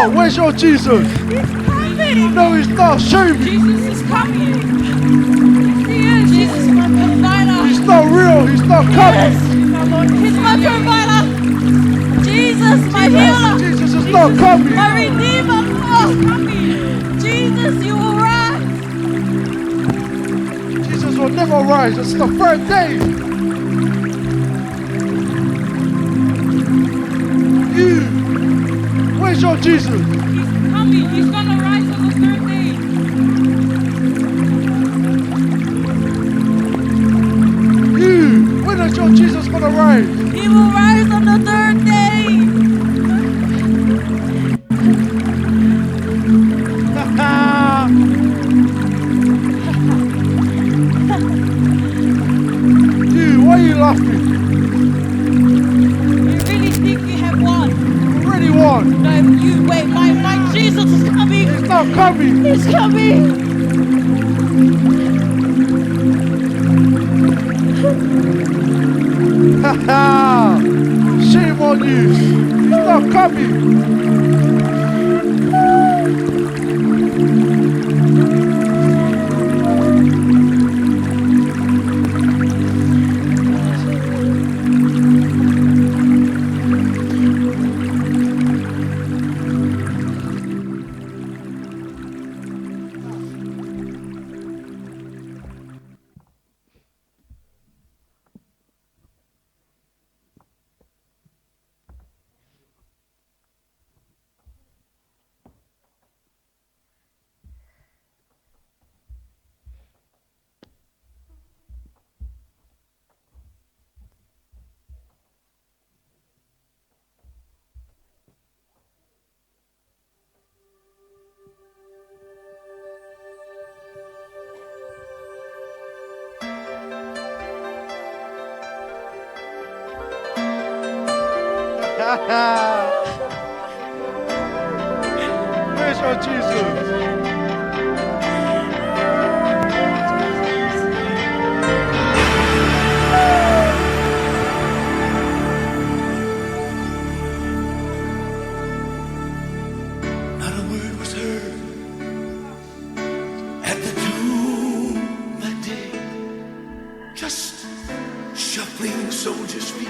not. Where's your Jesus? He's coming. No, he's not. Show me. Jesus is coming. He is. Jesus is my provider. He's not real. He's not coming. Yes. He's my provider. Jesus, my healer. Jesus is not coming. My redeemer. Oh, Jesus, you will rise. Jesus will never rise. It's the third day. You. Where's your Jesus? He's coming. He's gonna rise on the third day. You. When is your Jesus gonna rise? He will rise on the third day. You. Why are you laughing? You really think you have won? Already won. No, you wait. My Jesus is coming. He's not coming. He's coming. Shame on you. He's not coming. Where's your Jesus? Not a word was heard at the tomb that day. Just shuffling soldiers' feet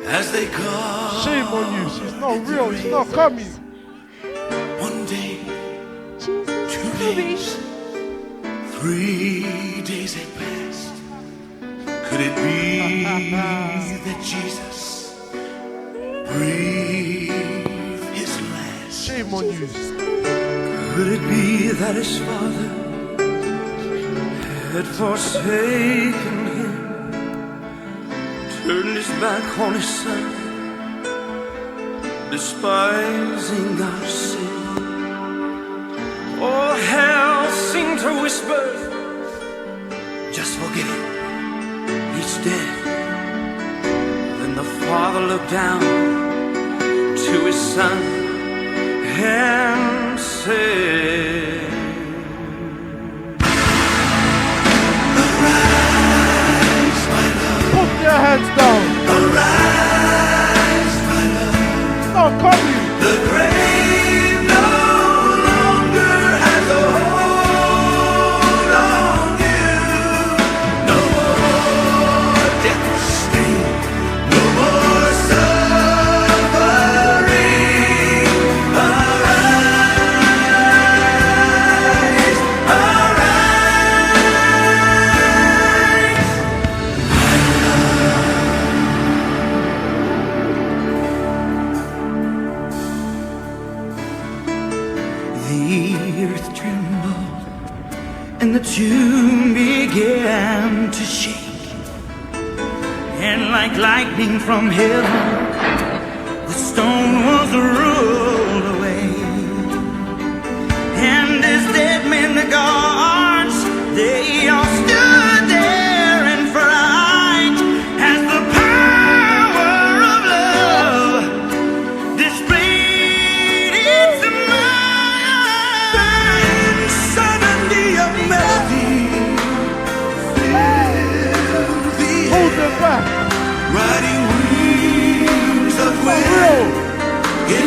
as they come. Shame on you. He's not real. He's not coming. One day, 2 days, 3 days had passed. Could it be that Jesus breathed his last? Shame on you. Could it be that his father had forsaken him, turned his back on his son, despising our sin? All hell seemed to whisper, just forget it, he's dead. Then the father looked down to his son and said, "Arise, my love. Put your hands down. Arise, my love. He's not coming. The grave no longer has a hold on you. No more death sting, no more suffering. Arise, arise. The earth trembled and the tomb began to shake, and like lightning from heaven, the stone was rolled away. And as dead men, the guards, they all stood there in fright as the power of love displayed its might. Suddenly a melody filled the Hold air, them back. riding wings of For wind. real. It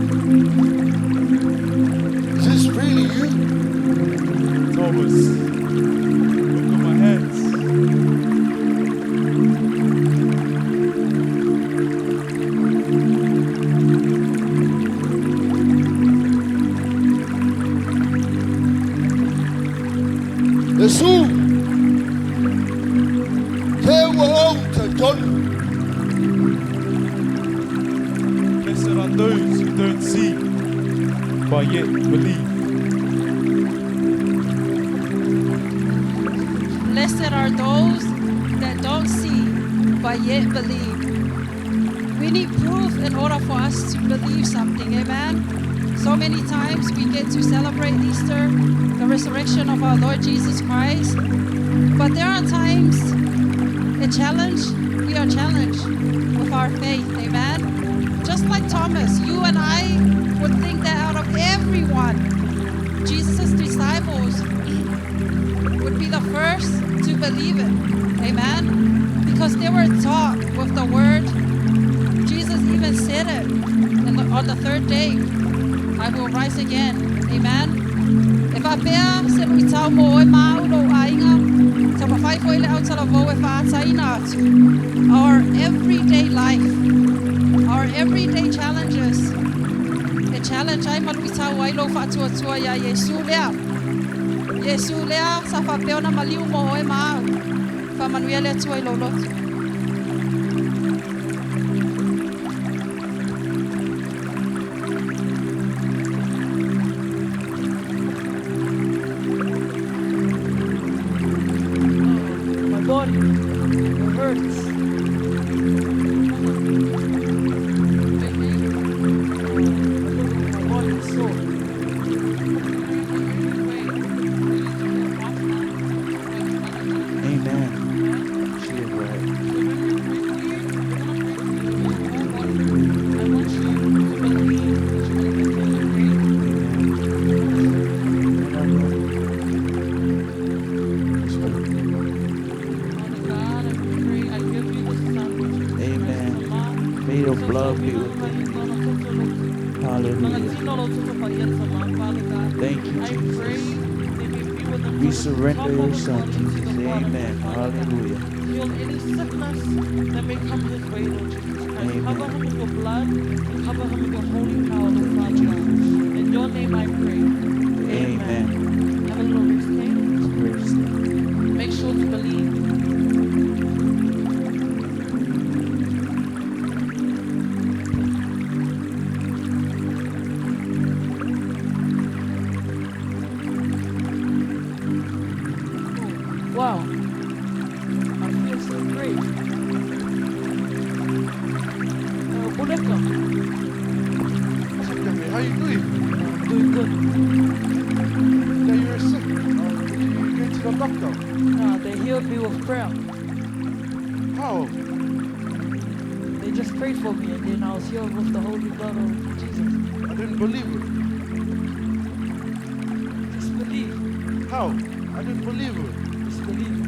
but yet believe. Blessed are those that don't see, but yet believe. We need proof in order for us to believe something, amen? So many times we get to celebrate Easter, the resurrection of our Lord Jesus Christ, but there are times we are challenged with our faith, amen? Just like Thomas, you and I would think that out of everyone, Jesus' disciples would be the first to believe it, amen? Because they were taught with the word. Jesus even said it on the third day, I will rise again, amen? If I bear se lui tau mo e mau lo ainga, sa mawhai fo ele au tala vo e whaataina atu. Our everyday life, our everyday challenges, e challenge ai ma lui tau ai lo whaatuatua ia Yesu lea. Yesu lea sa whapeo na maliu mo e mau, whamanuia lea tua i lo lotu. Body, it hurts. My body is sore. Amen. She is right. May your blood be with them. Hallelujah. Thank you, Jesus. We surrender your son, Jesus. Amen. Hallelujah. Heal any sickness that may come his way, Lord Jesus Christ. Amen. Cover him with your blood. Cover him with your holy power, Lord Father God. In your name I pray. Amen. Have a little rest, okay? Make sure to believe. Wow. I feel so great. Buleka, So, Kevin, how you doing? doing good. Yeah, you were sick. Did you go to the doctor? They healed me with prayer. How? They just prayed for me and then I was healed with the holy blood of Jesus. I didn't believe it. Just believe. How? I didn't believe it. Just believe.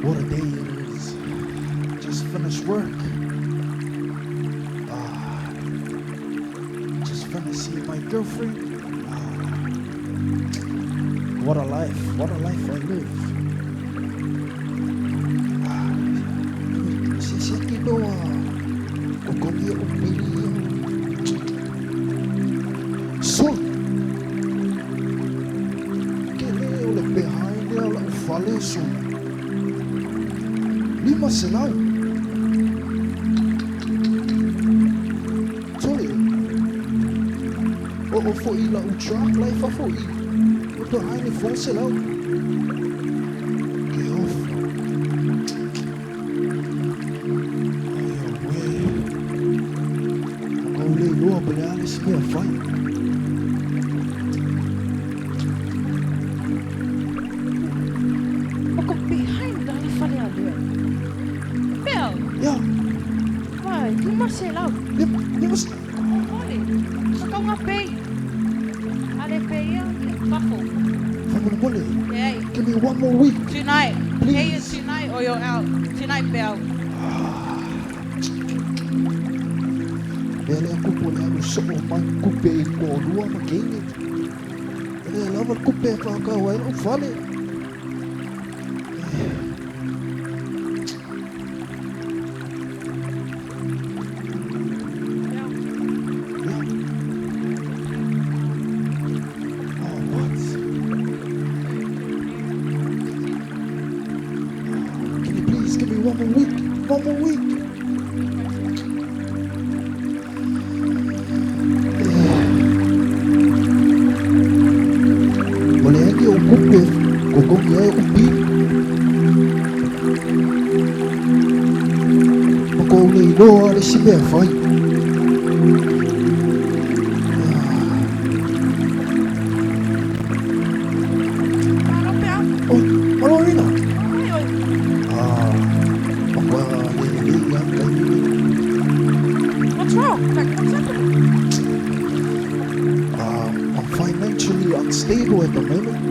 What a day it is. Just finished work. Just finished seeing my girlfriend. What a life. What a life I live. Sisiki doa. Kukomia umbili. Sol. Kele ole behind le ole ufale sol. Lima selau. Sorry. O foi ila o truck life foi. O to ai foi selau. Que off. Ai we. O le lo abale se me fai. Ako behind dali fale alue. Bel, Ja, vai, di Marcelo. det måste Olha, só tá uma pei. Ale peia, bafo. Family Molly. Hey, Give me one more week. tonight. Please. Pay it tonight or you're out. Tonight, Bell. Ele aku pula aku sok man kupe ko lua makini. Ele lava kupe pa ka wa no fale. one more week. One more week. Boleh lagi ukupin. Kukung dia upi. Aku boleh doa di sini fai. Oh, halo Rina. What's wrong? Like, what's happening? I'm financially unstable at the moment.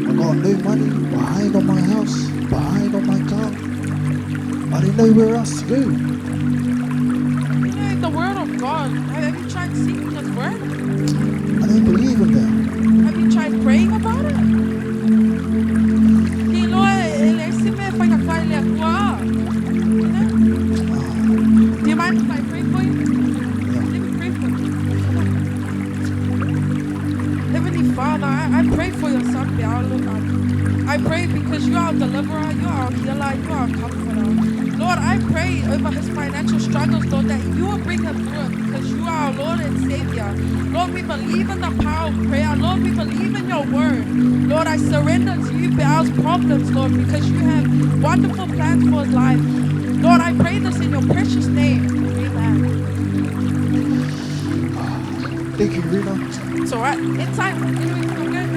I got no money, behind on my house, behind on my car. I didn't know where else to go. You know, the word of God. Have you tried seeking His word? I don't believe in that. Have you tried praying about it? Do you mind if I pray for you? Let me pray for you. Heavenly Father, I pray for your son, Lord. I pray because you are a deliverer, you are a healer, you are a comforter. Lord, I pray over his financial struggles, Lord, that you will bring him through it because you are our Lord and Savior. Lord, we believe in the power of prayer. Lord, we believe in your word. Lord, I surrender to you Baal's problems, Lord, because you have wonderful plans for his life. Lord, I pray this in your precious name. Amen. Thank you, Rina. It's alright. It's time. Anyway, feel good?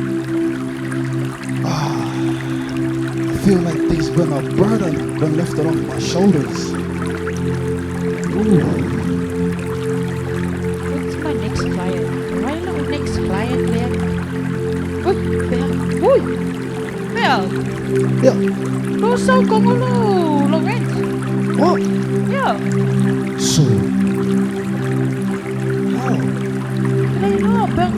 I feel like there's been a burden been lifted off my shoulders. Ooh. What's my next client? Right now, next client, Bel. Uy, Bel. Uy! Bel! Yeah. Lo sao con lo rent? What? Yeah. So, how? Hey, no, Bel.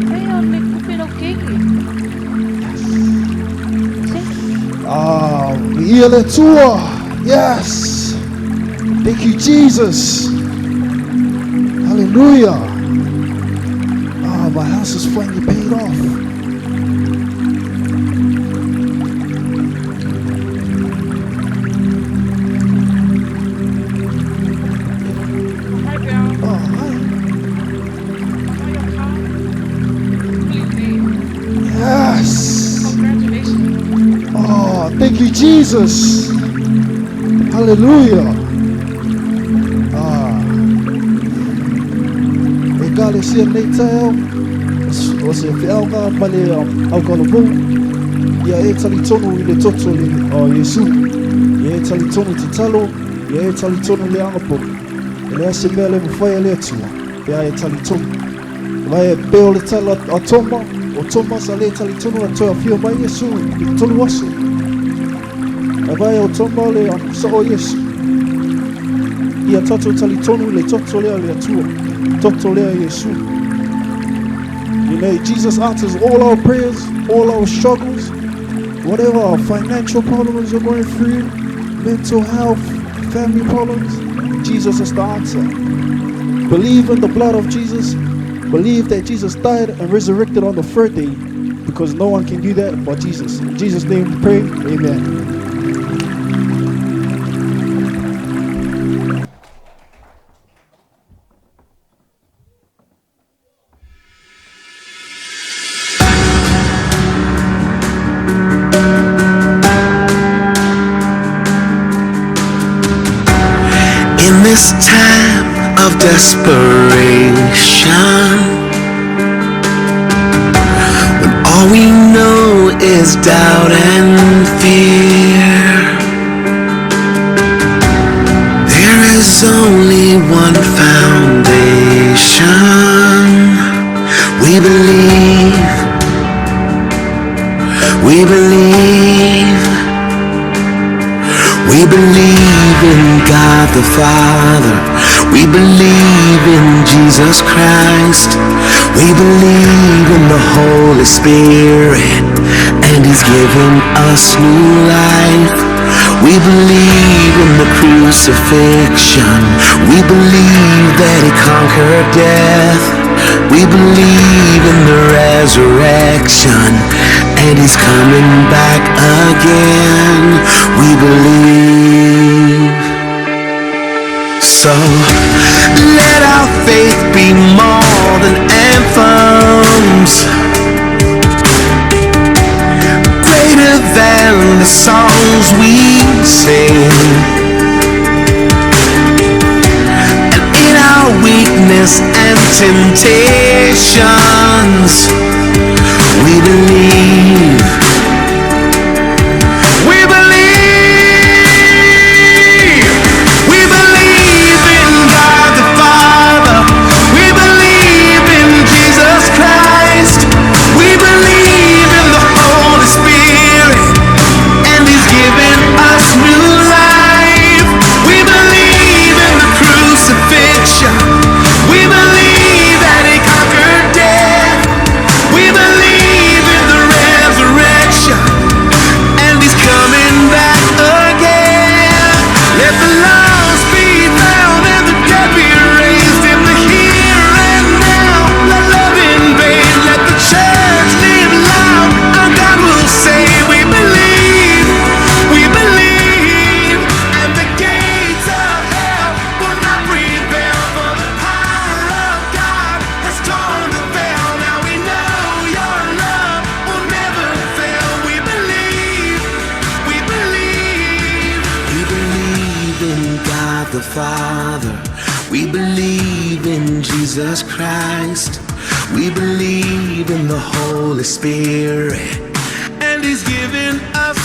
Hey, I'll make a bit of cake. Healer tour. Yes. Thank you, Jesus. Hallelujah. My house is finally paid off. Hi, Bal. Oh, hi. How your car? Fully paid. Yes. Congratulations. Oh, thank you, Jesus. Hallelujah. Gal is hier net was elga bale au galobo ya etali tono ile totoli Yesu ya etali tono titalo ya etali tono le angapo ele asembele mfaya letu ya etali tono vai beole tala atomba otomba sale etali tono atoya fio mai Yesu tolu wasu vai otomba le so Yesu ya toto etali tono le totoli le atua Yesu. You know, Jesus answers all our prayers, all our struggles, whatever our financial problems you're going through, mental health, family problems, Jesus is the answer. Believe in the blood of Jesus. Believe that Jesus died and resurrected on the third day, because no one can do that but Jesus. In Jesus' name we pray, amen. In this time of desperation, when all we know is doubt and fear, there is only one foundation. We believe, we believe. We believe in God the Father. We believe in Jesus Christ. We believe in the Holy Spirit, and He's given us new life. We believe in the crucifixion. We believe that He conquered death. We believe in the resurrection, and He's coming back again. We believe. So let our faith be more than anthems, greater than the songs we sing. And in our weakness and temptations, we believe. We believe. We believe in God the Father. We believe in Jesus Christ. We believe in the Holy Spirit, and He's given us new life. We believe in the crucifixion. We believe that He conquered death. We believe in the resurrection, and He's coming back again. Let the lost be found and the dead be raised in the here and now. Let love invade, let the church live loud. Our God will say, we believe, and the gates of hell will not prevail, for the power of God has torn the veil. Now we know your love will never fail. We believe. We believe in God the Father. We believe in Jesus Christ. We believe in the Holy Spirit, and He's given us